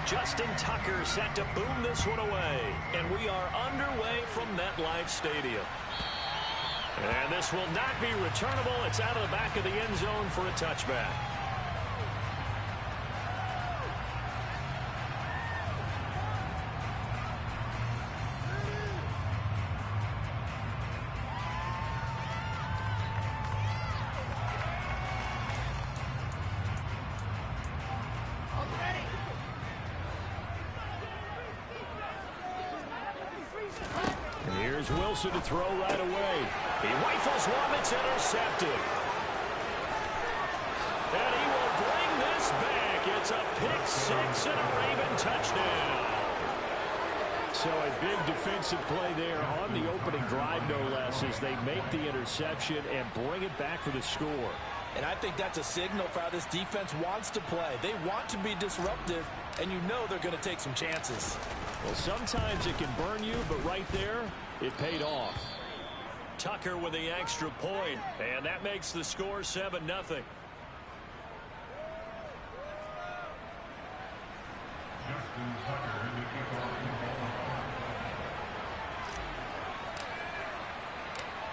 Justin Tucker set to boom this one away. And we are underway from MetLife Stadium. And this will not be returnable. It's out of the back of the end zone for a touchback. Here's Wilson to throw right away. He rifles one that's intercepted. And he will bring this back. It's a pick six and a Raven touchdown. So a big defensive play there on the opening drive, no less, as they make the interception and bring it back for the score. And I think that's a signal for how this defense wants to play. They want to be disruptive, and you know they're going to take some chances. Well, sometimes it can burn you, but right there, it paid off. Tucker with the extra point, and that makes the score 7-0.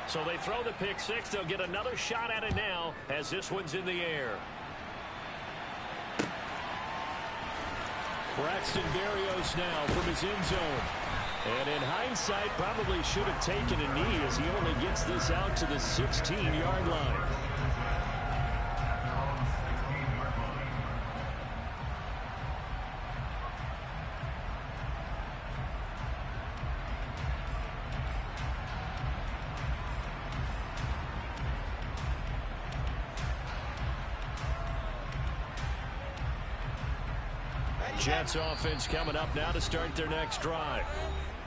So they throw the pick six. They'll get another shot at it now as this one's in the air. Braxton Berrios now from his end zone. And in hindsight, probably should have taken a knee as he only gets this out to the 16-yard line. Jets offense coming up now to start their next drive.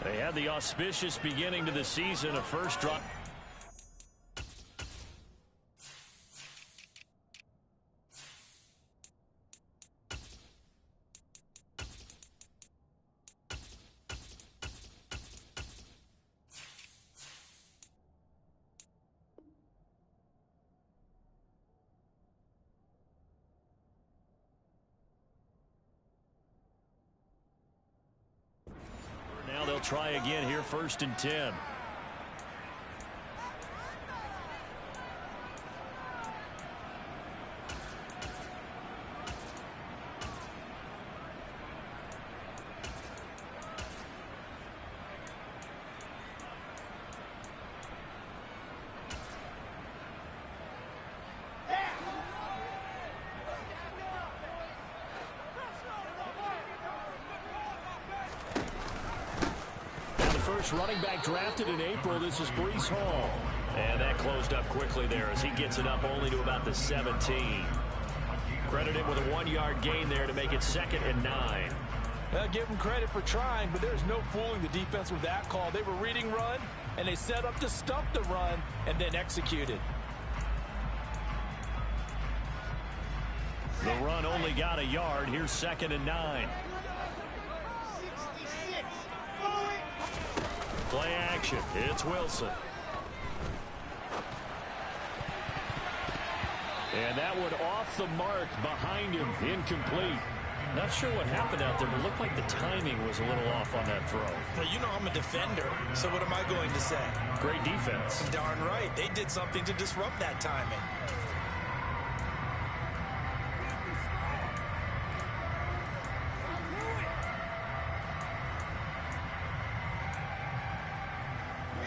They had the auspicious beginning to the season, a first drive. Now they'll try again here, 1st and 10. First running back drafted in April. This is Breece Hall. And that closed up quickly there as he gets it up only to about the 17. Credit him with a 1-yard gain there to make it 2nd and 9. Give him credit for trying, but there's no fooling the defense with that call. They were reading run, and they set up to stop the run and then executed. The run only got a yard. Here's 2nd and 9. Play action. It's Wilson. And that one off the mark behind him. Incomplete. Not sure what happened out there, but it looked like the timing was a little off on that throw. Well, you know I'm a defender, so what am I going to say? Great defense. Darn right. They did something to disrupt that timing.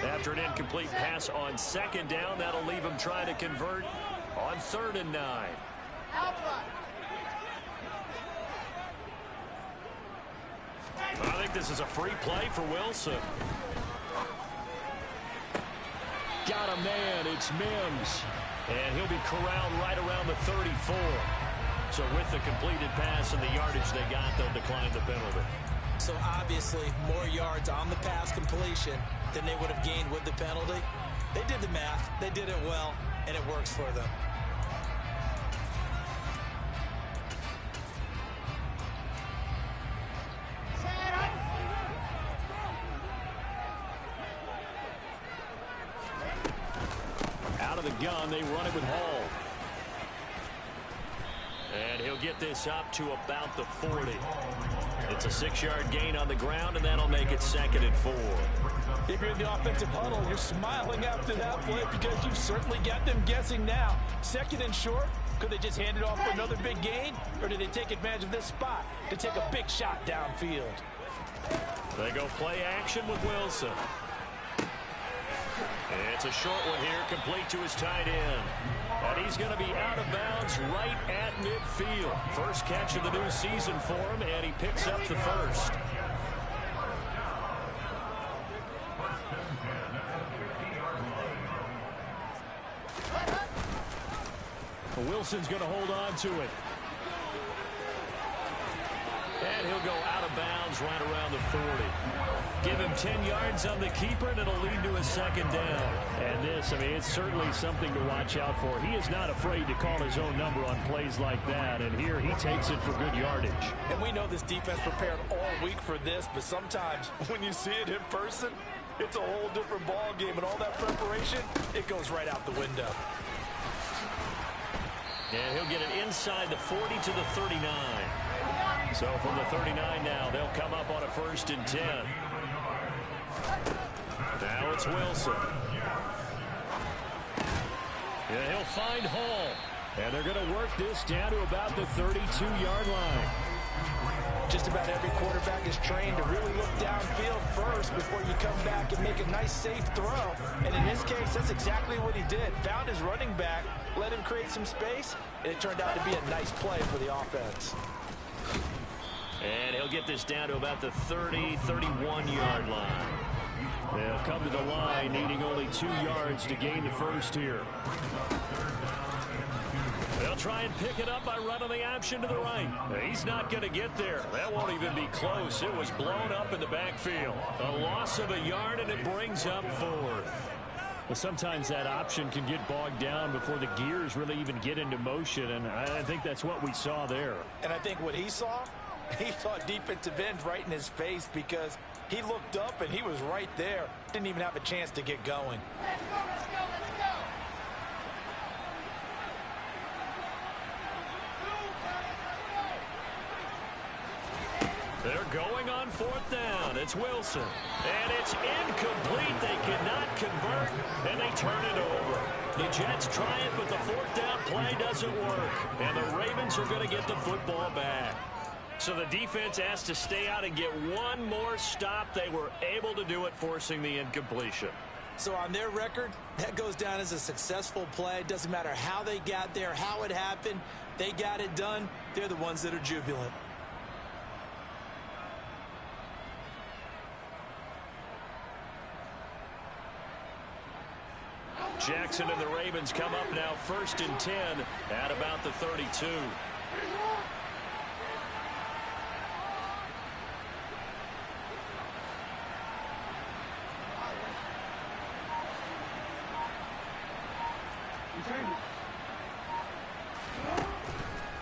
After an incomplete pass on 2nd down, that'll leave him trying to convert on 3rd and 9. I think this is a free play for Wilson. Got a man. It's Mims. And he'll be corralled right around the 34. So with the completed pass and the yardage they got, they'll decline the penalty. So obviously more yards on the pass completion than they would have gained with the penalty. They did the math. They did it well, and it works for them. Out of the gun, they run it with Hall. And he'll get this up to about the 40. It's a 6-yard gain on the ground, and that'll make it 2nd and 4. If you're in the offensive huddle, you're smiling after that play because you've certainly got them guessing now. 2nd and short, could they just hand it off for another big gain, or do they take advantage of this spot to take a big shot downfield? They go play action with Wilson. It's a short one here, complete to his tight end. And he's going to be out of bounds right at midfield. First catch of the new season for him, and he picks up the first. Wilson's going to hold on to it. And he'll go out of bounds right around the 40. Give him 10 yards on the keeper, and it'll lead to a 2nd down. And this, I mean, it's certainly something to watch out for. He is not afraid to call his own number on plays like that, and here he takes it for good yardage. And we know this defense prepared all week for this, but sometimes when you see it in person, it's a whole different ball game, and all that preparation, it goes right out the window. And he'll get it inside the 40 to the 39. So from the 39 now, they'll come up on a 1st and 10. Now it's Wilson. And he'll find Hall. And they're going to work this down to about the 32-yard line. Just about every quarterback is trained to really look downfield first before you come back and make a nice, safe throw. And in this case, that's exactly what he did. Found his running back, let him create some space, and it turned out to be a nice play for the offense. And he'll get this down to about the 30, 31-yard line. They'll come to the line, needing only 2 yards to gain the first here. They'll try and pick it up by running the option to the right. He's not going to get there. That won't even be close. It was blown up in the backfield. A loss of a yard, and it brings up 4th. Well, sometimes that option can get bogged down before the gears really even get into motion, and I think that's what we saw there. And I think what he saw defensive end right in his face because he looked up and he was right there. Didn't even have a chance to get going. Let's go. They're going on 4th down. It's Wilson. And it's incomplete. They cannot convert, and they turn it over. The Jets try it, but the 4th down play doesn't work. And the Ravens are going to get the football back. So the defense has to stay out and get one more stop. They were able to do it, forcing the incompletion. So on their record, that goes down as a successful play. It doesn't matter how they got there, how it happened. They got it done. They're the ones that are jubilant. Jackson and the Ravens come up now 1st and 10 at about the 32.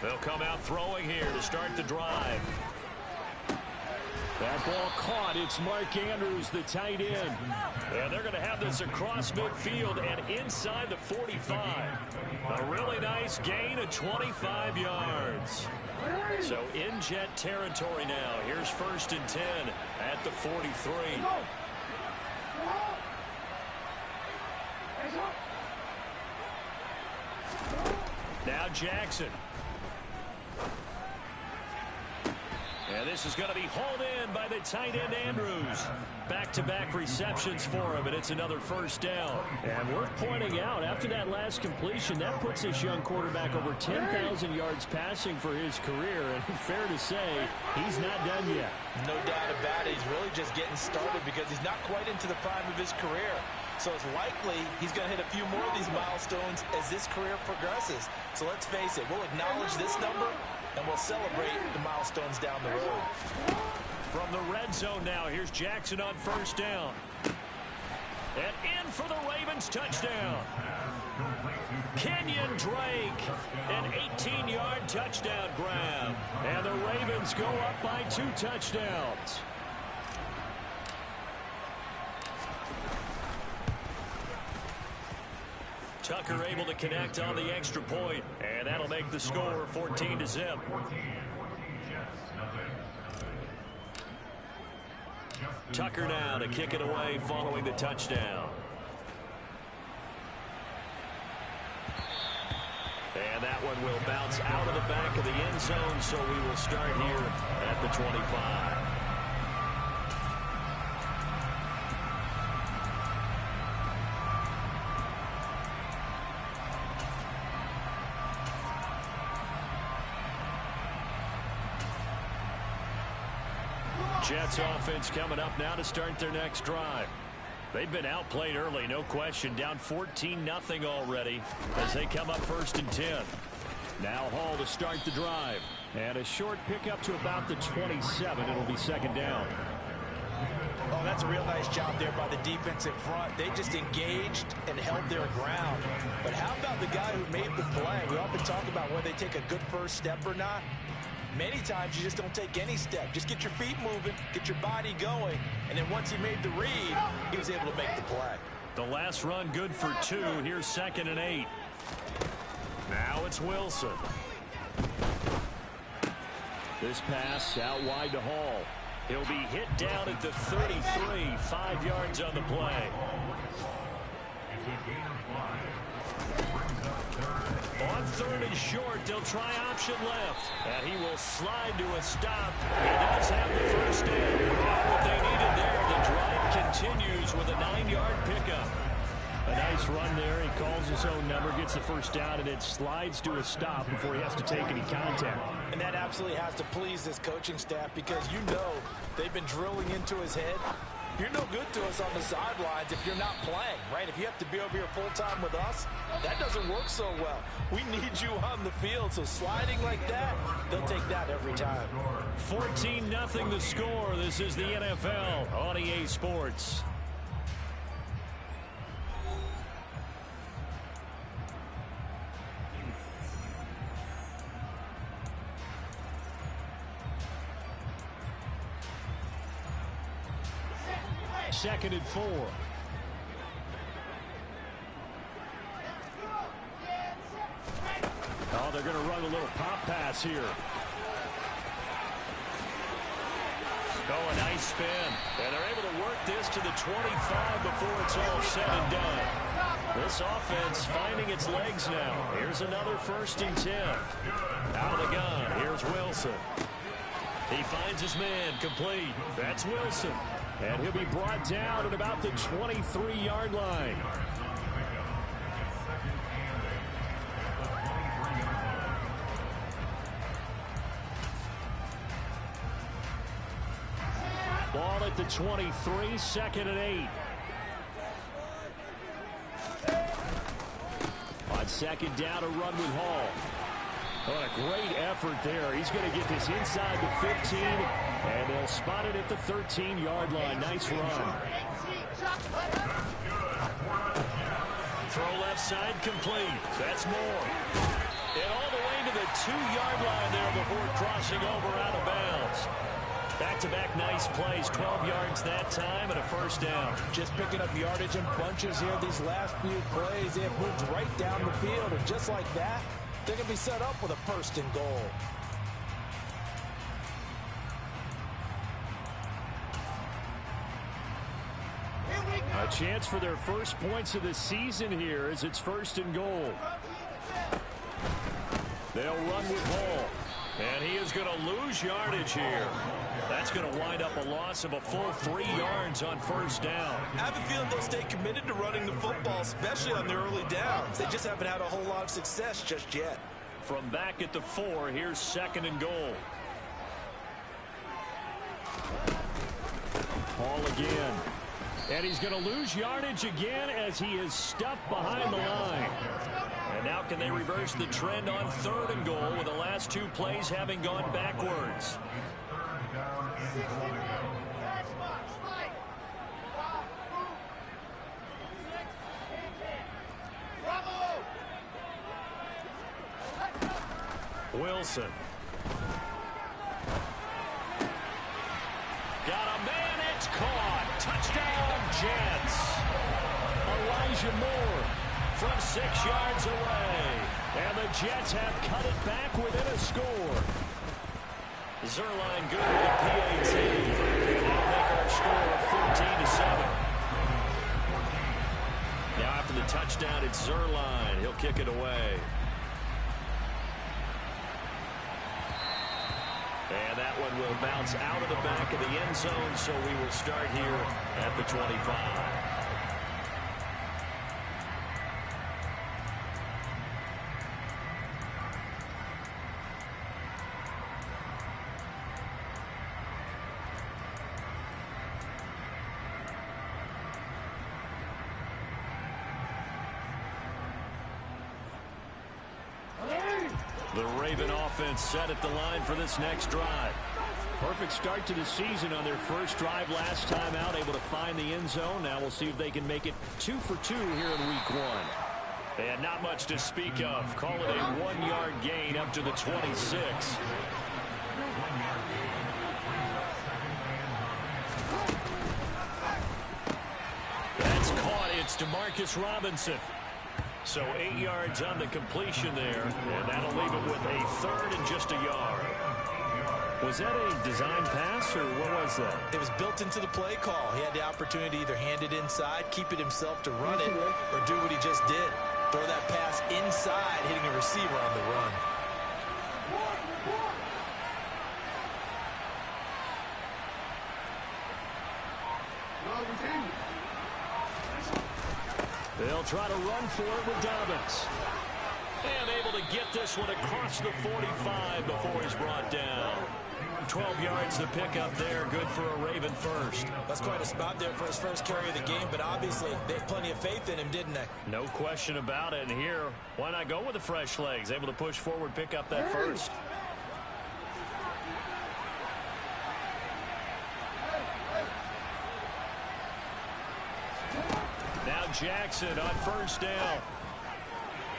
They'll come out throwing here to start the drive. That ball caught. It's Mark Andrews, the tight end. And they're going to have this across midfield and inside the 45. A really nice gain of 25 yards. So in Jet territory now. Here's 1st and 10 at the 43. Now Jackson. And this is going to be hauled in by the tight end Andrews. Back-to-back receptions for him, and it's another 1st down. And worth pointing out, after that last completion, that puts this young quarterback over 10,000 yards passing for his career. And fair to say, he's not done yet. No doubt about it. He's really just getting started because he's not quite into the prime of his career. So it's likely he's going to hit a few more of these milestones as this career progresses. So let's face it, we'll acknowledge this number, and we'll celebrate the milestones down the road. From the red zone now, here's Jackson on 1st down. And in for the Ravens touchdown. Kenyon Drake, an 18-yard touchdown grab. And the Ravens go up by 2 touchdowns. Tucker able to connect on the extra point, and that'll make the score 14-0. Tucker now to kick it away following the touchdown. And that one will bounce out of the back of the end zone, so we will start here at the 25. Jets offense coming up now to start their next drive. They've been outplayed early, no question. Down 14-0 already as they come up 1st and 10. Now Hall to start the drive. And a short pickup to about the 27. It'll be 2nd down. Oh, that's a real nice job there by the defense in front. They just engaged and held their ground. But how about the guy who made the play? We often talk about whether they take a good first step or not. Many times you just don't take any step. Just get your feet moving, get your body going, and then once he made the read, he was able to make the play. The last run good for 2. Here's 2nd and 8. Now it's Wilson. This pass out wide to Hall. He'll be hit down at the 33, 5 yards on the play. On 3rd and short, they'll try option left. And he will slide to a stop. He does have the first down. Got what they needed there. The drive continues with a 9-yard pickup. A nice run there. He calls his own number, gets the first down, and it slides to a stop before he has to take any contact. And that absolutely has to please this coaching staff because you know they've been drilling into his head. You're no good to us on the sidelines if you're not playing, right? If you have to be over here full-time with us, that doesn't work so well. We need you on the field, so sliding like that, they'll take that every time. 14-0 the score. This is the NFL on EA Sports. Second and 4. Oh, they're going to run a little pop pass here. Oh, a nice spin. And they're able to work this to the 25 before it's all said and done. This offense finding its legs now. Here's another 1st and 10. Out of the gun. Here's Wilson. He finds his man complete. That's Wilson. And he'll be brought down at about the 23-yard line. Ball at the 23, 2nd and 8. On 2nd down, a run with Hall. What a great effort there. He's going to get this inside the 15, and they'll spot it at the 13-yard line. Nice run. Throw left side complete. That's Moore. And all the way to the 2-yard line there before crossing over out of bounds. Back-to-back nice plays. 12 yards that time and a 1st down. Just picking up yardage in bunches here. These last few plays, they have moved right down the field. And just like that, they're going to be set up with a 1st and goal. A chance for their first points of the season here as it's 1st and goal. They'll run with Hall. And he is going to lose yardage here. That's going to wind up a loss of a full 3 yards on 1st down. I have a feeling they'll stay committed to running the football, especially on their early downs. They just haven't had a whole lot of success just yet. From back at the 4, here's 2nd and goal. Hall again. And he's going to lose yardage again as he is stuffed behind the line. And now can they reverse the trend on 3rd and goal with the last 2 plays having gone backwards? Wilson. Got a man, it's caught. Touchdown, Jets. Elijah Moore from 6 yards away. And the Jets have cut it back within a score. Zuerlein good with the PAT. That'll make our score 14-7. Now after the touchdown, it's Zuerlein. He'll kick it away. And that one will bounce out of the back of the end zone, so we will start here at the 25. The Raven offense set at the line for this next drive. Perfect start to the season on their first drive last time out, able to find the end zone. Now we'll see if they can make it 2 for 2 here in week 1. And not much to speak of. Call it a 1-yard gain up to the 26. That's caught. It's Demarcus Robinson. So 8 yards on the completion there, and that'll leave it with a third and just a yard. Was that a design pass, or what was that? It was built into the play call. He had the opportunity to either hand it inside, keep it himself to run it, or do what he just did. Throw that pass inside, hitting a receiver on the run. They'll try to run for it with Dobbins. And able to get this one across the 45 before he's brought down. 12 yards to pick up there. Good for a Raven first. That's quite a spot there for his first carry of the game, but obviously they had plenty of faith in him, didn't they? No question about it. And here, why not go with the fresh legs? Able to push forward, pick up that first. Now Jackson on first down.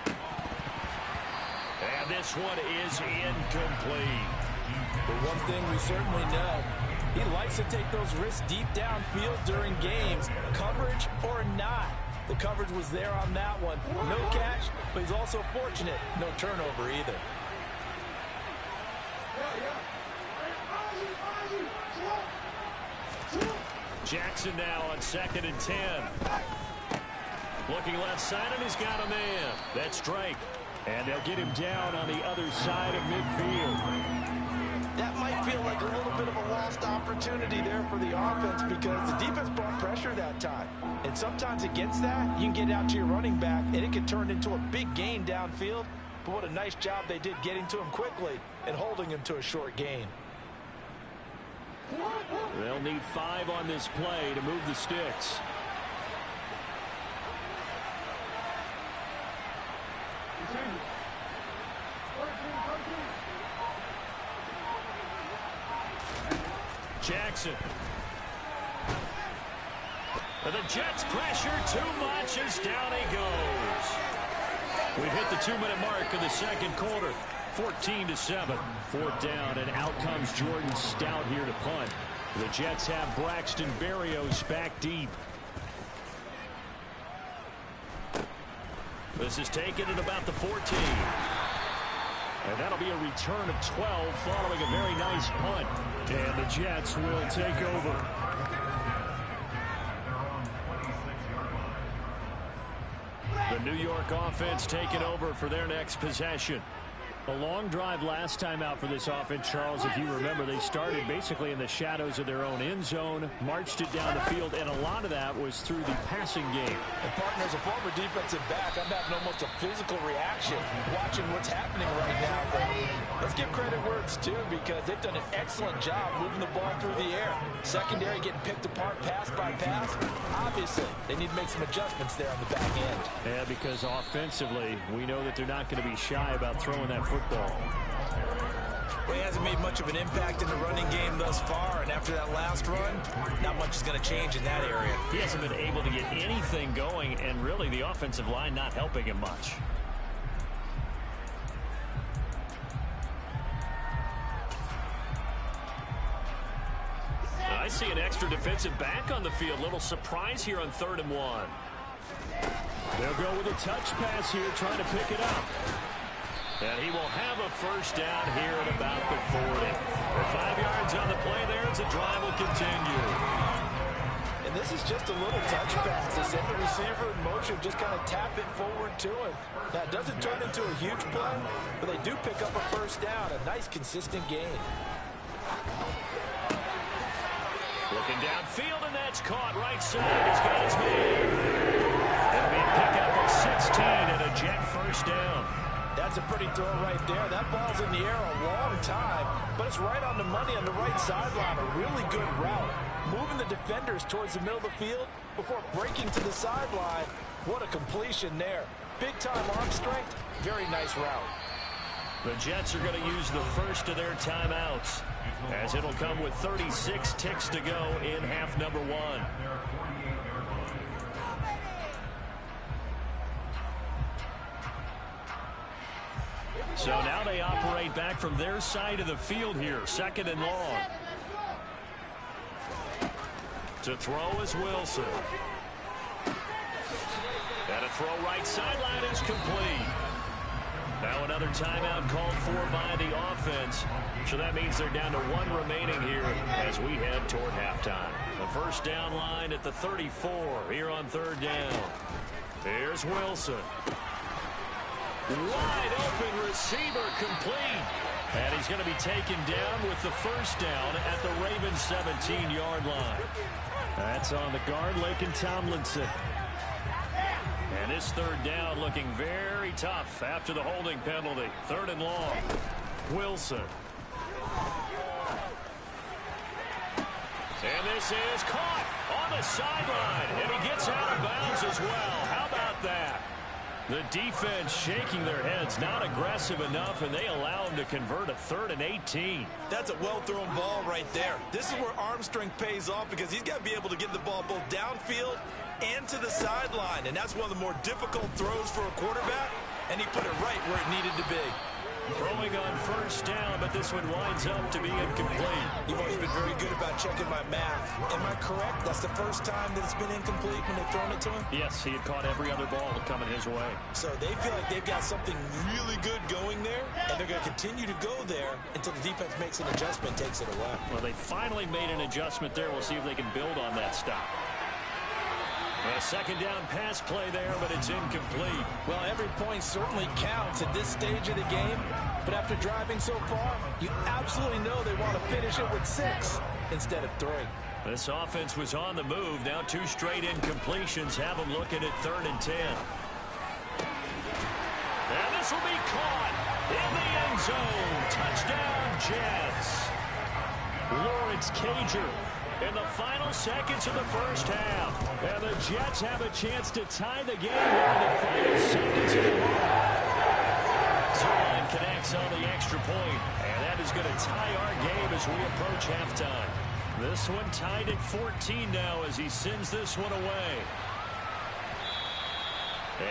And this one is incomplete. But one thing we certainly know, he likes to take those risks deep downfield during games, coverage or not. The coverage was there on that one. No catch, but he's also fortunate. No turnover either. Jackson now on 2nd and 10. Looking left side, and he's got a man. That's Drake. And they'll get him down on the other side of midfield. That might feel like a little bit of a lost opportunity there for the offense because the defense brought pressure that time. And sometimes against that, you can get out to your running back, and it can turn into a big gain downfield. But what a nice job they did getting to him quickly and holding him to a short gain. They'll need 5 on this play to move the sticks. Jackson. The Jets pressure too much as down he goes. We've hit the 2-minute mark of the second quarter. 14-7. 4th down, and out comes Jordan Stout here to punt. The Jets have Braxton Berrios back deep. This is taken at about the 14. And that'll be a return of 12 following a very nice punt. And the Jets will take over. The New York offense taking over for their next possession. A long drive last time out for this offense, Charles. If you remember, they started basically in the shadows of their own end zone, marched it down the field, and a lot of that was through the passing game. And partner, as a former defensive back, I'm having almost a physical reaction watching what's happening right now. But let's give credit where it's due because they've done an excellent job moving the ball through the air. Secondary getting picked apart pass by pass. Obviously, they need to make some adjustments there on the back end. Yeah, because offensively, we know that they're not going to be shy about throwing that football. Well, he hasn't made much of an impact in the running game thus far, and after that last run, not much is going to change in that area. He hasn't been able to get anything going, and really the offensive line not helping him much. I see an extra defensive back on the field. Little surprise here on 3rd and 1. They'll go with a touch pass here, trying to pick it up. And he will have a first down here at about the 40. For 5 yards on the play there as the drive will continue. And this is just a little touch pass. They send the receiver in motion, just kind of tap it forward to him. Now, it doesn't turn into a huge play, but they do pick up a first down. A nice, consistent gain. Looking downfield, and that's caught right side. He's got his man. That'll be a pickup of 16 and a Jet first down. That's a pretty throw right there. That ball's in the air a long time, but it's right on the money on the right sideline. A really good route. Moving the defenders towards the middle of the field before breaking to the sideline. What a completion there. Big-time arm strength. Very nice route. The Jets are going to use the first of their timeouts, as it'll come with 36 ticks to go in half number 1. So now they operate back from their side of the field here, 2nd and long. To throw is Wilson. And a throw right sideline is complete. Now another timeout called for by the offense. So that means they're down to 1 remaining here as we head toward halftime. The first down line at the 34 here on 3rd down. Here's Wilson. Wide open receiver complete. And he's going to be taken down with the first down at the Ravens 17-yard line. That's on the guard, Laken Tomlinson. And this 3rd down looking very tough after the holding penalty. 3rd and long. Wilson. And this is caught on the sideline. And he gets out of bounds as well. How about that? The defense shaking their heads, not aggressive enough, and they allow him to convert a 3rd and 18. That's a well-thrown ball right there. This is where arm strength pays off because he's got to be able to get the ball both downfield and to the sideline, and that's one of the more difficult throws for a quarterback, and he put it right where it needed to be. Throwing on first down, but this one winds up to be incomplete. You've always been very good about checking my math. Am I correct? That's the first time that it's been incomplete when they've thrown it to him? Yes, he had caught every other ball coming his way. So they feel like they've got something really good going there, and they're going to continue to go there until the defense makes an adjustment, takes it away. Well, they finally made an adjustment there. We'll see if they can build on that stop. A 2nd down pass play there, but it's incomplete. Well, every point certainly counts at this stage of the game, but after driving so far, you absolutely know they want to finish it with 6 instead of 3. This offense was on the move. Now 2 straight incompletions have them looking at 3rd and 10. And this will be caught in the end zone. Touchdown, Jets. Lawrence Cager in the final seconds of the first half. And the Jets have a chance to tie the game in the final seconds of the half. Zerline connects on the extra point, and that is going to tie our game as we approach halftime. This one tied at 14 now as he sends this one away.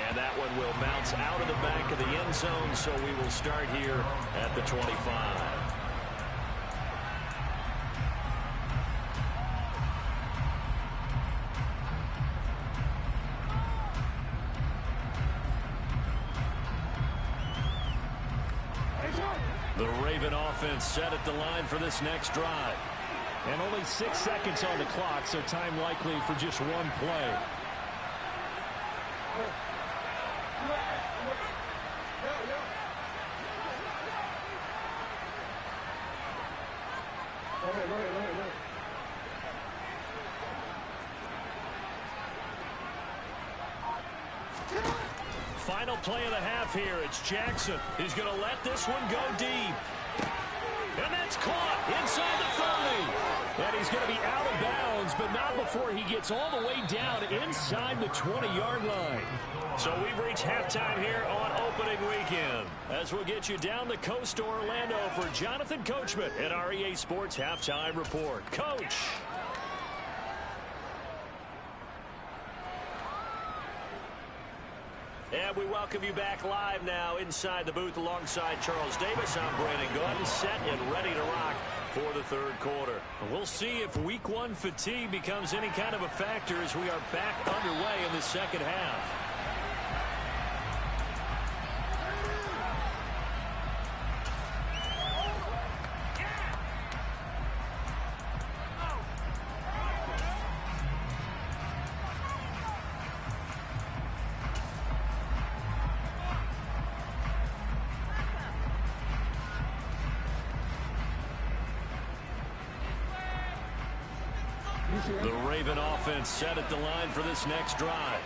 And that one will bounce out of the back of the end zone, so we will start here at the 25. The Raven offense set at the line for this next drive. And only 6 seconds on the clock, so time likely for just 1 play. Final play of the half here. It's Jackson. He's going to let this one go deep. And that's caught inside the 30. And he's going to be out of bounds, but not before he gets all the way down inside the 20-yard line. So we've reached halftime here on opening weekend, as we'll get you down the coast to Orlando for Jonathan Coachman at our EA Sports Halftime Report. Coach. And we welcome you back live now inside the booth alongside Charles Davis. I'm Brandon Gaudin, set and ready to rock for the 3rd quarter. We'll see if week 1 fatigue becomes any kind of a factor as we are back underway in the 2nd half. The Raven offense set at the line for this next drive.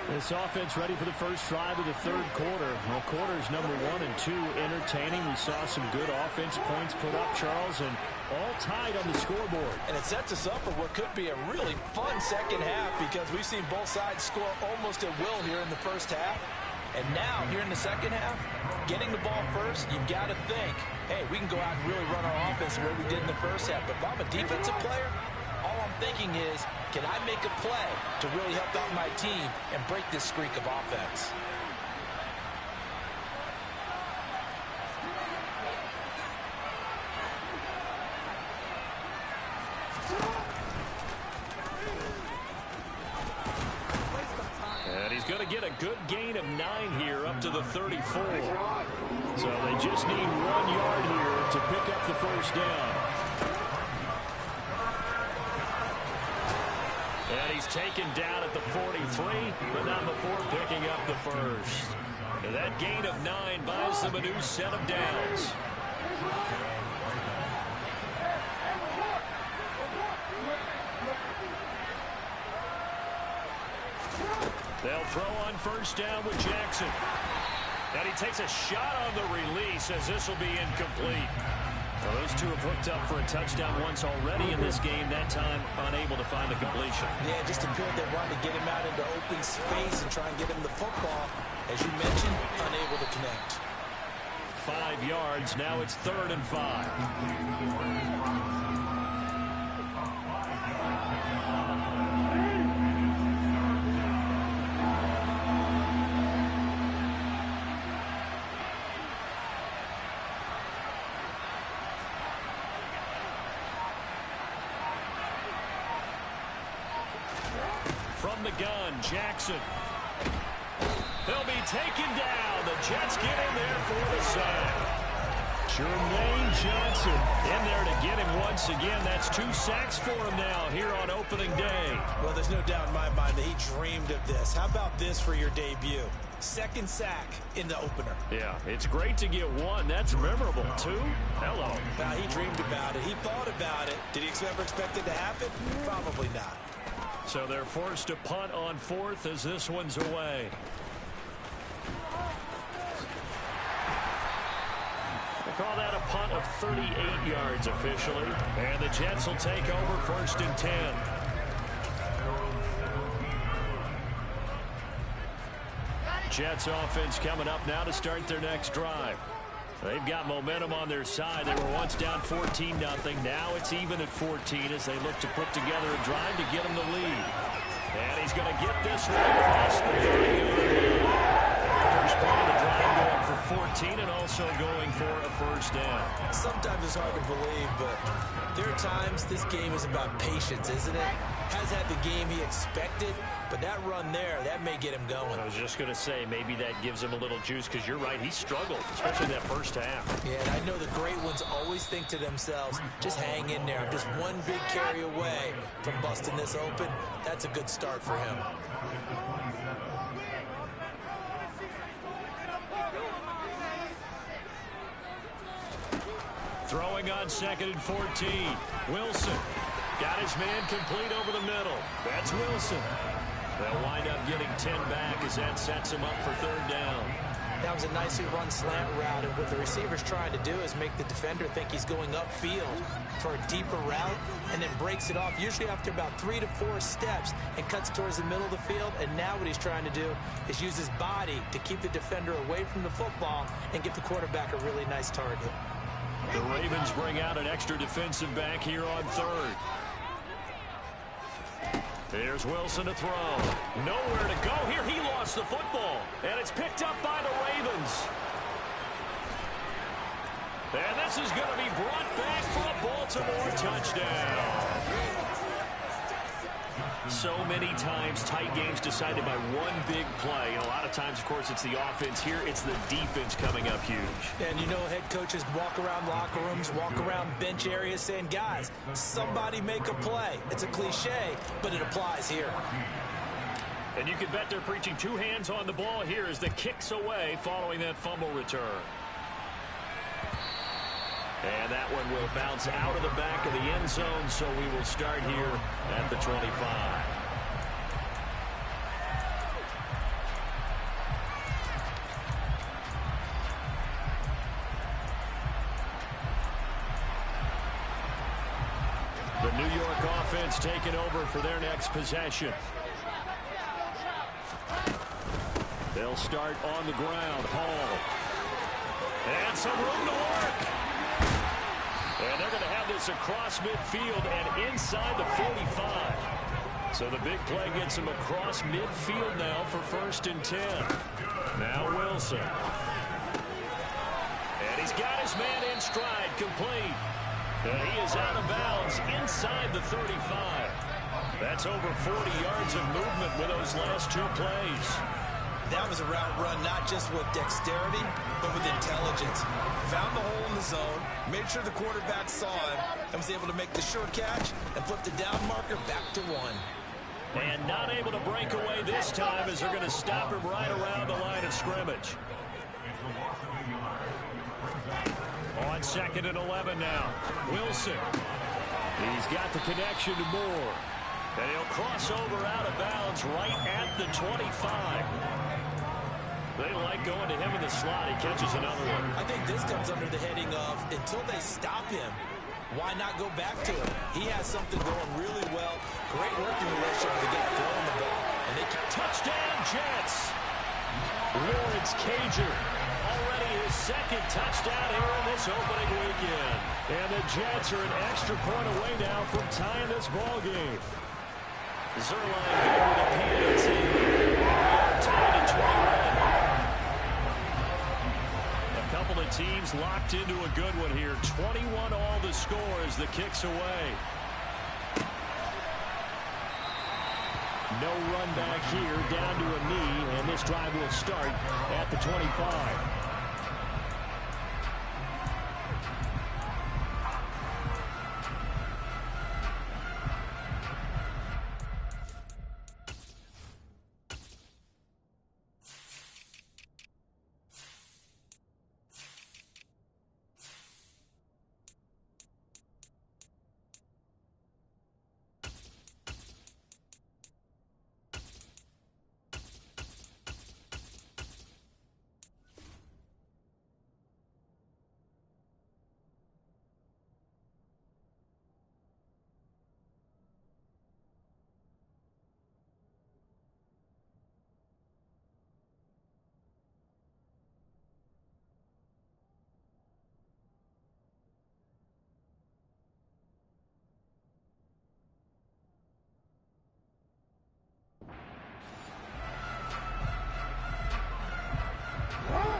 This offense ready for the first drive of the third quarter. Well, quarters number 1 and 2 entertaining. We saw some good offense points put up, Charles, and all tied on the scoreboard. And it sets us up for what could be a really fun second half because we've seen both sides score almost at will here in the first half. And now, here in the second half, getting the ball first, you've got to think, hey, we can go out and really run our offense the way we did in the first half. But if I'm a defensive player, all I'm thinking is, can I make a play to really help out my team and break this streak of offense? And he's going to get a good gain of 9 here up to the 34. So they just need 1 yard here to pick up the first down. And he's taken down at the 43, but not before picking up the first. And that gain of 9 buys them a new set of downs. They'll throw on first down with Jackson. And he takes a shot on the release as this will be incomplete. Well, those two have hooked up for a touchdown once already in this game, that time unable to find the completion. Yeah, it just appeared they wanted to get him out into open space and try and get him the football. As you mentioned, unable to connect. 5 yards, now it's 3rd and 5. From the gun, Jackson. He'll be taken down. The Jets get in there for the sack. Jermaine Johnson in there to get him once again. That's 2 sacks for him now here on opening day. Well, there's no doubt in my mind that he dreamed of this. How about this for your debut? 2nd sack in the opener. Yeah, it's great to get 1. That's memorable. 2? Hello. Now, he dreamed about it. He thought about it. Did he ever expect it to happen? Probably not. So they're forced to punt on 4th as this one's away. They call that a punt of 38 yards officially. And the Jets will take over 1st and 10. Jets offense coming up now to start their next drive. They've got momentum on their side. They were once down 14-0. Now it's even at 14 as they look to put together a drive to get them the lead. And he's going to get this one across the 30. First play of the drive going for 14 and also going for a first down. Sometimes it's hard to believe, but there are times this game is about patience, isn't it? Has had the game he expected, but that run there, that may get him going. I was just going to say, maybe that gives him a little juice because you're right, he struggled, especially that first half. Yeah, and I know the great ones always think to themselves, just hang in there. I'm just one big carry away from busting this open. That's a good start for him. Throwing on 2nd and 14. Wilson got his man complete over the middle. That's Wilson. They'll wind up getting 10 back as that sets him up for 3rd down. That was a nicely run slant route, and what the receiver's trying to do is make the defender think he's going upfield for a deeper route and then breaks it off, usually after about 3 to 4 steps, and cuts towards the middle of the field. And now what he's trying to do is use his body to keep the defender away from the football and give the quarterback a really nice target. The Ravens bring out an extra defensive back here on 3rd. Here's Wilson to throw. Nowhere to go here. He lost the football. And it's picked up by the Ravens. And this is going to be brought back for a Baltimore touchdown. So many times tight games decided by one big play. And a lot of times, of course, it's the offense. Here, it's the defense coming up huge. And you know, head coaches walk around locker rooms, walk around bench areas saying, guys, somebody make a play. It's a cliche, but it applies here. And you can bet they're preaching 2 hands on the ball here as the kick's away following that fumble return. And that one will bounce out of the back of the end zone, so we will start here at the 25. The New York offense taking over for their next possession. They'll start on the ground. Hall. And some room to work. And they're going to have this across midfield and inside the 45. So the big play gets him across midfield now for 1st and 10. Now Wilson. And he's got his man in stride, complete. And he is out of bounds inside the 35. That's over 40 yards of movement with those last 2 plays. That was a route run not just with dexterity, but with intelligence. Found the hole in the zone, made sure the quarterback saw it, and was able to make the sure catch and flip the down marker back to 1. And not able to break away this time as they're going to stop him right around the line of scrimmage. On 2nd and 11 now. Wilson. He's got the connection to Moore. And he'll cross over out of bounds right at the 25. They like going to him in the slot. He catches another one. I think this comes under the heading of until they stop him, why not go back to him? He has something going really well. Great working relationship with the guy throwing the ball. And they can touchdown Jets. Lawrence Cager. Already his 2nd touchdown here in this opening weekend. And the Jets are an extra point away now from tying this ball game. Zerline here with a PAT. Tied at 21. A couple of teams locked into a good one here. 21 all the score as the kick's away. No run back here, down to a knee, and this drive will start at the 25.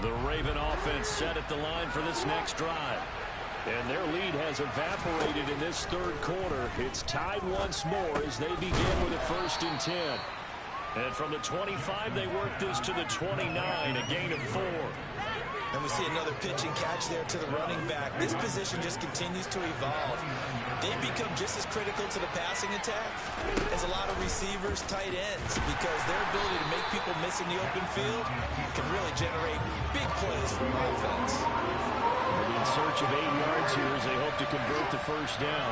The Raven offense set at the line for this next drive. And their lead has evaporated in this 3rd quarter. It's tied once more as they begin with a 1st and 10. And from the 25, they work this to the 29, a gain of 4. And we see another pitch and catch there to the running back. This position just continues to evolve. They become just as critical to the passing attack as a lot of receivers, tight ends, because their ability to make people miss in the open field can really generate big plays for an offense. They'll be in search of 8 yards here as they hope to convert the 1st down.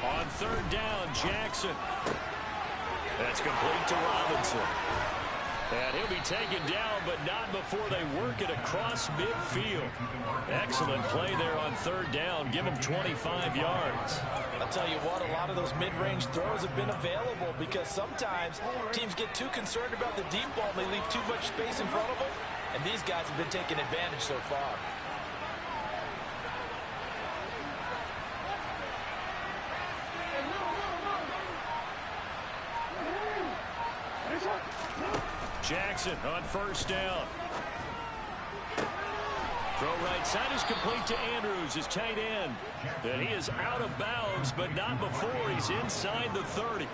On 3rd down, Jackson. That's complete to Robinson. And he'll be taken down, but not before they work it across midfield. Excellent play there on 3rd down. Give him 25 yards. I'll tell you what, a lot of those mid-range throws have been available because sometimes teams get too concerned about the deep ball and they leave too much space in front of them. And these guys have been taking advantage so far. Jackson on 1st down. Throw right side is complete to Andrews, his tight end. And he is out of bounds, but not before he's inside the 30.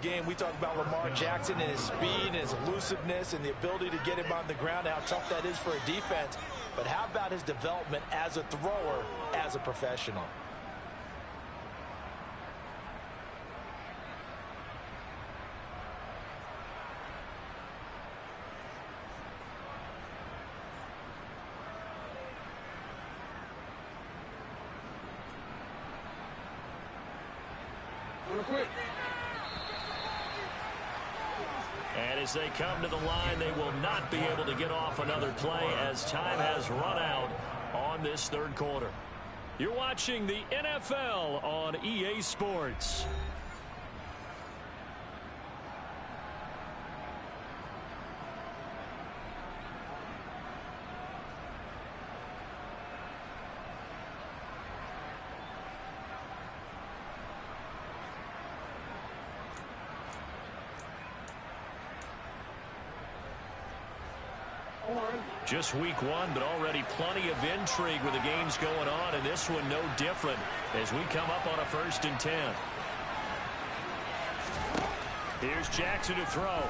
game. We talk about Lamar Jackson and his speed and his elusiveness and the ability to get him on the ground, how tough that is for a defense. But how about his development as a thrower, as a professional? And as they come to the line, they will not be able to get off another play as time has run out on this third quarter. You're watching the NFL on EA Sports. Just week one, but already plenty of intrigue with the games going on, and this one no different as we come up on a 1st and 10. Here's Jackson to throw.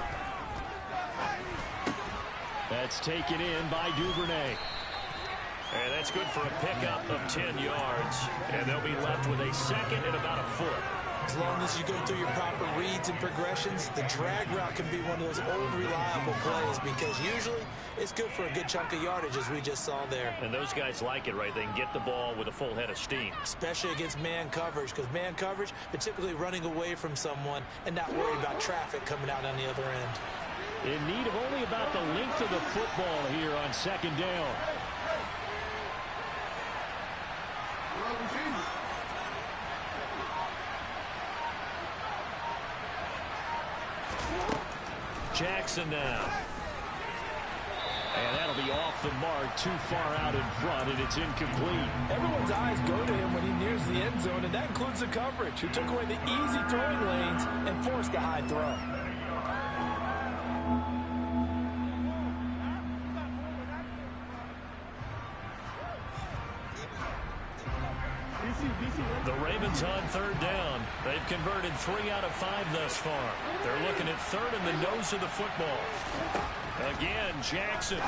That's taken in by Duvernay. And that's good for a pickup of 10 yards. And they'll be left with a second and about a foot. As long as you go through your proper reads and progressions, the drag route can be one of those old reliable plays because usually it's good for a good chunk of yardage as we just saw there. And those guys like it, right? They can get the ball with a full head of steam. Especially against man coverage, because man coverage, they're typically running away from someone and not worried about traffic coming out on the other end. In need of only about the length of the football here on 2nd down. Jackson now. And that'll be off the mark, too far out in front, and it's incomplete. Everyone's eyes go to him when he nears the end zone, and that includes the coverage, who took away the easy throwing lanes and forced a high throw. The Ravens on 3rd down. They've converted 3 out of 5 thus far. They're looking at 3rd in the nose of the football. Again, Jackson.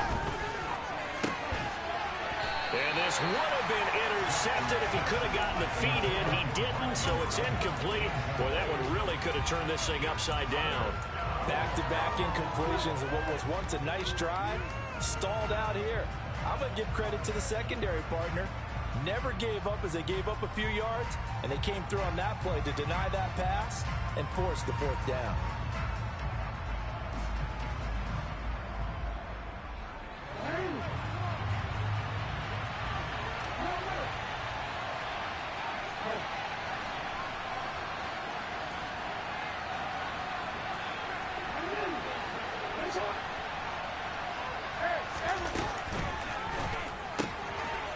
And this would have been intercepted if he could have gotten the feet in. He didn't, so it's incomplete. Boy, that one really could have turned this thing upside down. Back-to-back incompletions of what was once a nice drive, stalled out here. I'm going to give credit to the secondary partner. Never gave up as they gave up a few yards, and they came through on that play to deny that pass and force the 4th down.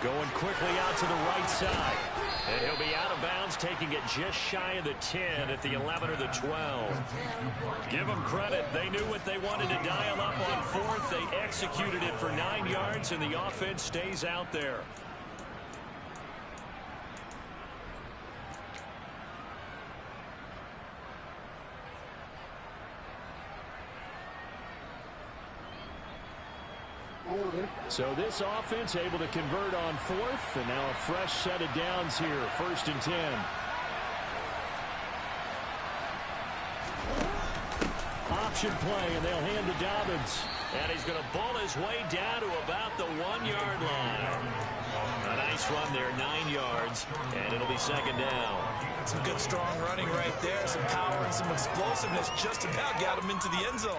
Going quickly out to the right side. And he'll be out of bounds, taking it just shy of the 10 at the 11 or the 12. Give them credit. They knew what they wanted to dial up on 4th. They executed it for 9 yards, and the offense stays out there. So this offense able to convert on 4th, and now a fresh set of downs here, 1st and 10. Option play, and they'll hand to Dobbins. And he's going to ball his way down to about the 1-yard line. A nice run there, 9 yards, and it'll be 2nd down. Some good strong running right there, some power and some explosiveness just about got him into the end zone.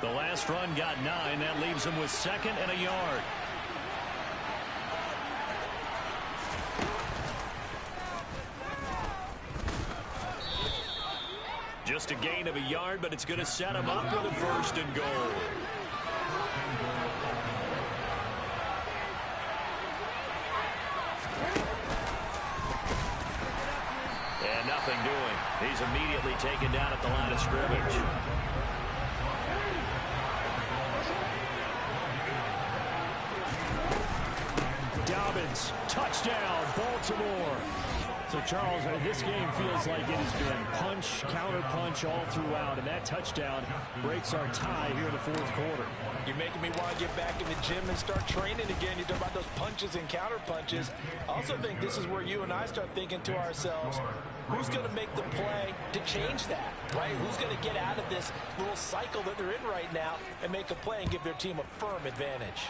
The last run got 9. That leaves him with 2nd and a yard. Just a gain of a yard, but it's going to set him up with a 1st and goal. And nothing doing. He's immediately taken down at the line of scrimmage. Dobbins, touchdown, Baltimore. So, Charles, this game feels like it has been punch, counter-punch all throughout, and that touchdown breaks our tie here in the fourth quarter. You're making me want to get back in the gym and start training again. You talk about those punches and counter-punches. I also think this is where you and I start thinking to ourselves, who's going to make the play to change that, right? Who's going to get out of this little cycle that they're in right now and make a play and give their team a firm advantage?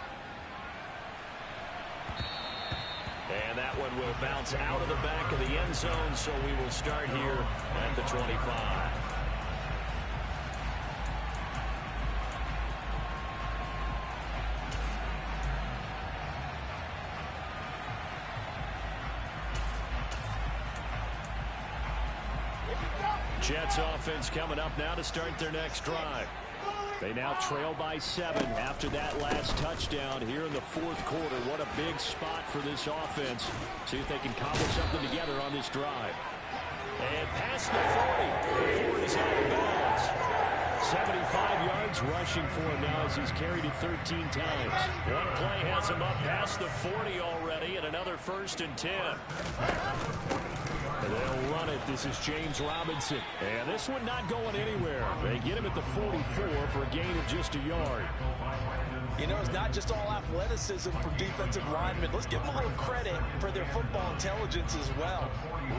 And that one will bounce out of the back of the end zone, so we will start here at the 25. Jets offense coming up now to start their next drive. They now trail by 7 after that last touchdown here in the fourth quarter. What a big spot for this offense. See if they can cobble something together on this drive. And past the 40. The 40's out of bounds. 75 yards rushing for him now as he's carried it 13 times. One play has him up past the 40 already, and another 1st and 10. They'll run it. This is James Robinson. And this one not going anywhere. They get him at the 44 for a gain of just a yard. You know, it's not just all athleticism from defensive linemen. Let's give them a little credit for their football intelligence as well.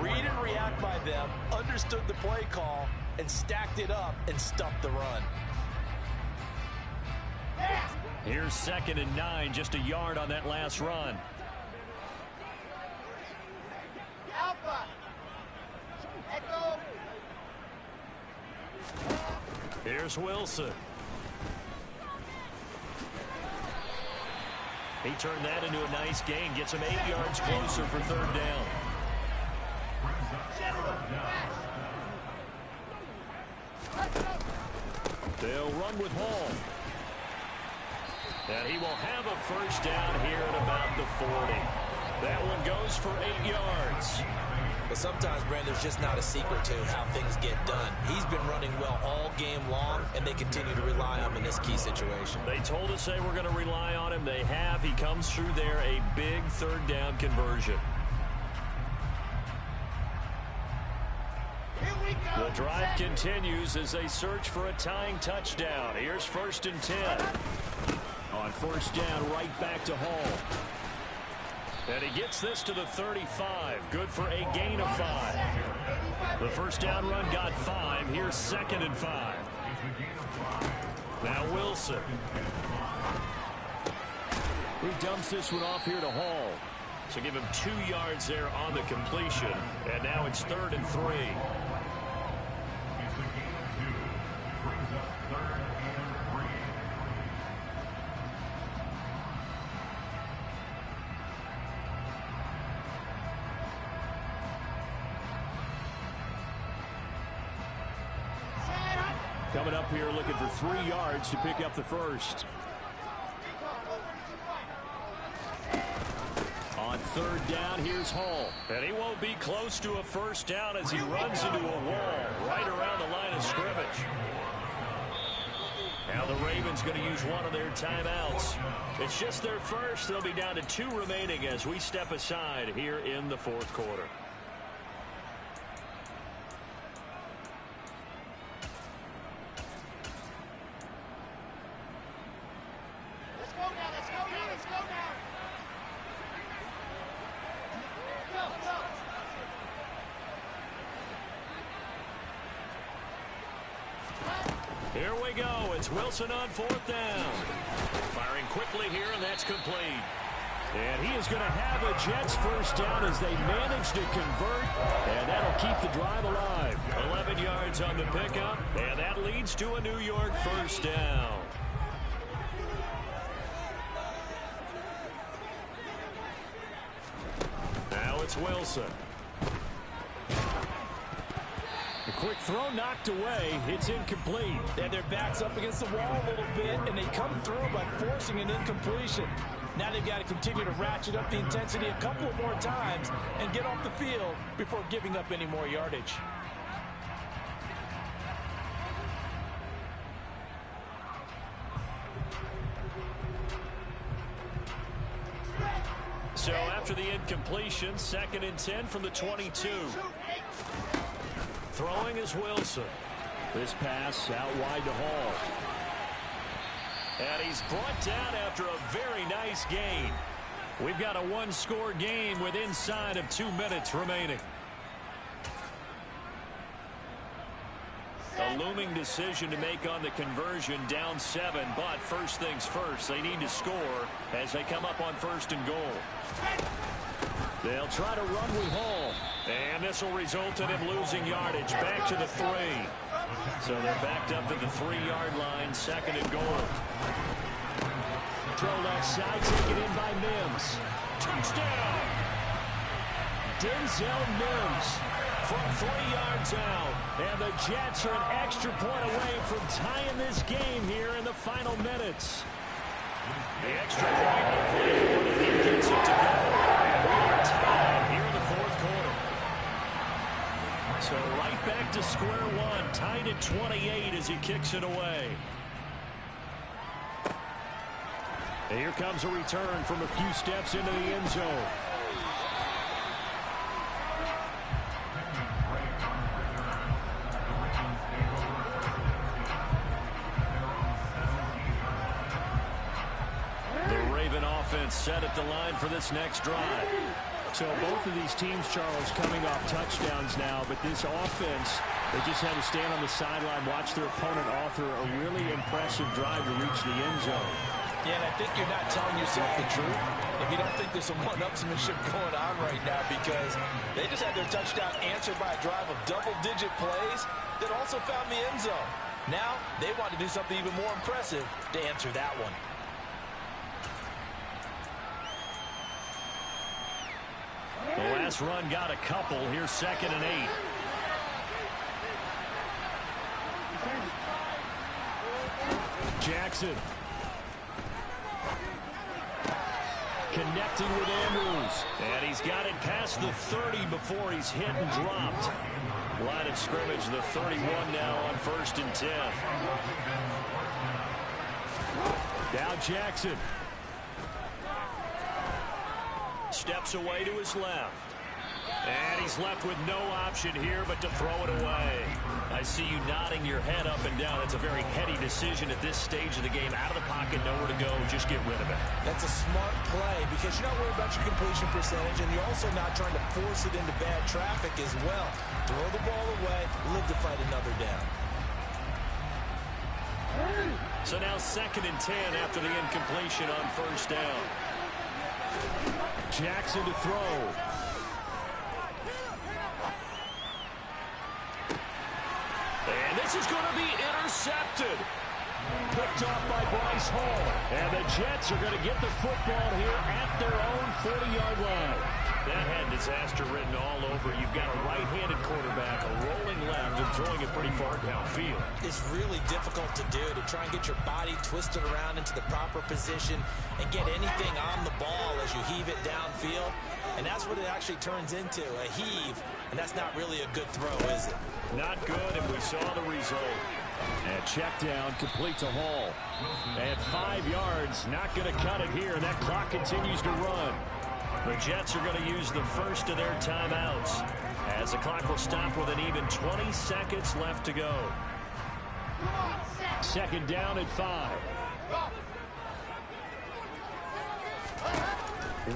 Read and react by them, understood the play call, and stacked it up and stuffed the run. Here's 2nd and 9, just a yard on that last run. Here's Wilson. He turned that into a nice gain. Gets him 8 yards closer for 3rd down. They'll run with Hall. And he will have a 1st down here at about the 40. That one goes for 8 yards. But sometimes, Brand, there's just not a secret to how things get done. He's been running well all game long, and they continue to rely on him in this key situation. They told us they were going to rely on him. They have. He comes through there, a big 3rd down conversion. The drive continues as they search for a tying touchdown. Here's 1st and 10. On 1st down, right back to Hall. And he gets this to the 35. Good for a gain of 5. The 1st down run got 5. Here's 2nd and 5. Now Wilson. He dumps this one off here to Hall. So give him 2 yards there on the completion. And now it's 3rd and 3. Coming up here looking for 3 yards to pick up the 1st. On 3rd down, here's Hall. And he won't be close to a 1st down as he runs into a wall right around the line of scrimmage. Now the Ravens going to use one of their timeouts. It's just their first. They'll be down to 2 remaining as we step aside here in the fourth quarter. Here we go. It's Wilson on 4th down. Firing quickly here, and that's complete. And he is going to have a Jets 1st down as they manage to convert, and that'll keep the drive alive. 11 yards on the pickup, and that leads to a New York 1st down. Now it's Wilson. A quick throw knocked away. It's incomplete. And their back's up against the wall a little bit, and they come through by forcing an incompletion. Now they've got to continue to ratchet up the intensity a couple of more times and get off the field before giving up any more yardage. So after the incompletion, 2nd and 10 from the 22. Throwing is Wilson. This pass out wide to Hall. And he's brought down after a very nice gain. We've got a one-score game with inside of 2 minutes remaining. A looming decision to make on the conversion, down 7, but first things first, they need to score as they come up on 1st and goal. They'll try to run with Hall, and this will result in him losing yardage back to the 3. So they're backed up to the 3-yard line, 2nd and goal. Throw left side, taken in by Mims. Touchdown! Denzel Mims from 3 yards out. And the Jets are an extra point away from tying this game here in the final minutes. The extra point, hopefully, he gets it to go. And we are tied here in the 4th quarter. So right back to square one, tied at 28 as he kicks it away. And here comes a return from a few steps into the end zone. Set at the line for this next drive. So both of these teams, Charles, coming off touchdowns now, but this offense, they just had to stand on the sideline, watch their opponent author a really impressive drive to reach the end zone. Yeah, and I think you're not telling yourself the truth if you don't think there's some one-upsmanship going on right now, because they just had their touchdown answered by a drive of double-digit plays that also found the end zone. Now they want to do something even more impressive to answer that one. The last run got a couple. Here's 2nd and 8. Jackson. Connecting with Andrews. And he's got it past the 30 before he's hit and dropped. Line of scrimmage, the 31 now on 1st and 10. Now Jackson. Steps away to his left. And he's left with no option here but to throw it away. I see you nodding your head up and down. It's a very heady decision at this stage of the game. Out of the pocket, nowhere to go. Just get rid of it. That's a smart play because you're not worried about your completion percentage, and you're also not trying to force it into bad traffic as well. Throw the ball away, live to fight another down. So now 2nd and 10 after the incompletion on 1st down. Jackson to throw. And this is going to be intercepted. Picked off by Bryce Hall. And the Jets are going to get the football here at their own 40-yard line. That had disaster written all over. You've got a right-handed quarterback, a rolling left, and throwing it pretty far downfield. It's really difficult to do, to try and get your body twisted around into the proper position and get anything on the ball as you heave it downfield. And that's what it actually turns into, a heave. And that's not really a good throw, is it? Not good, and we saw the result. And check down, complete to Hall. And 5 yards, not going to cut it here. That clock continues to run. The Jets are going to use the first of their timeouts as the clock will stop with an even 20 seconds left to go. 2nd down at 5.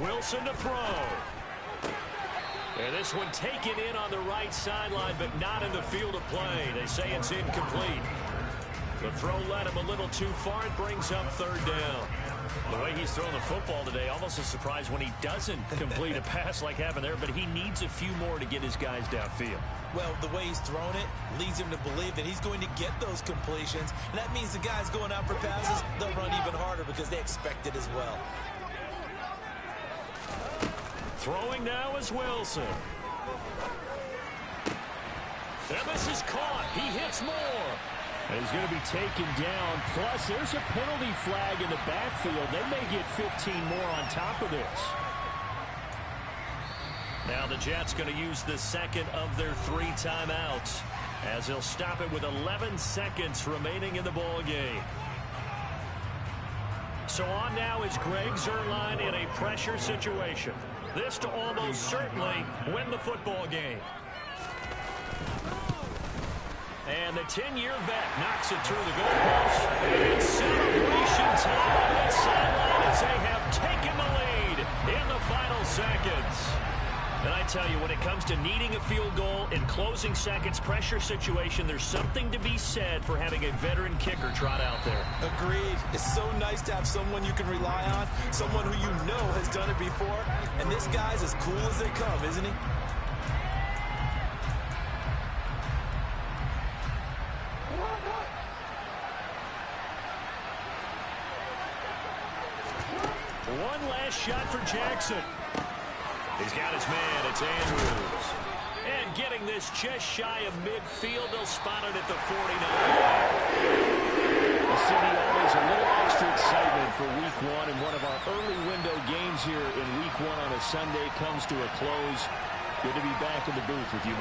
Wilson to throw. And this one taken in on the right sideline, but not in the field of play. They say it's incomplete. The throw led him a little too far. It brings up 3rd down. The way he's thrown the football today, almost a surprise when he doesn't complete a pass like happened there, but he needs a few more to get his guys downfield. Well, the way he's thrown it leads him to believe that he's going to get those completions, and that means the guys going out for passes, they'll run even harder because they expect it as well. Throwing now is Wilson. And this is caught. He hits more. And he's going to be taken down. Plus, there's a penalty flag in the backfield. They may get 15 more on top of this. Now the Jets going to use the 2nd of their 3 timeouts as they'll stop it with 11 seconds remaining in the ball game. So on now is Greg Zuerlein in a pressure situation. This to almost certainly win the football game. And the 10-year vet knocks it through the goalpost. And celebration time on that sideline as they have taken the lead in the final seconds. And I tell you, when it comes to needing a field goal in closing seconds pressure situation, there's something to be said for having a veteran kicker trot out there. Agreed. It's so nice to have someone you can rely on, someone who you know has done it before. And this guy's as cool as they come, isn't he? One last shot for Jackson. He's got his man. It's Andrews. And getting this just shy of midfield. They'll spot it at the 49. Well, City, always a little extra excitement for Week 1. And one of our early window games here in Week 1 on a Sunday comes to a close. Good to be back in the booth with you,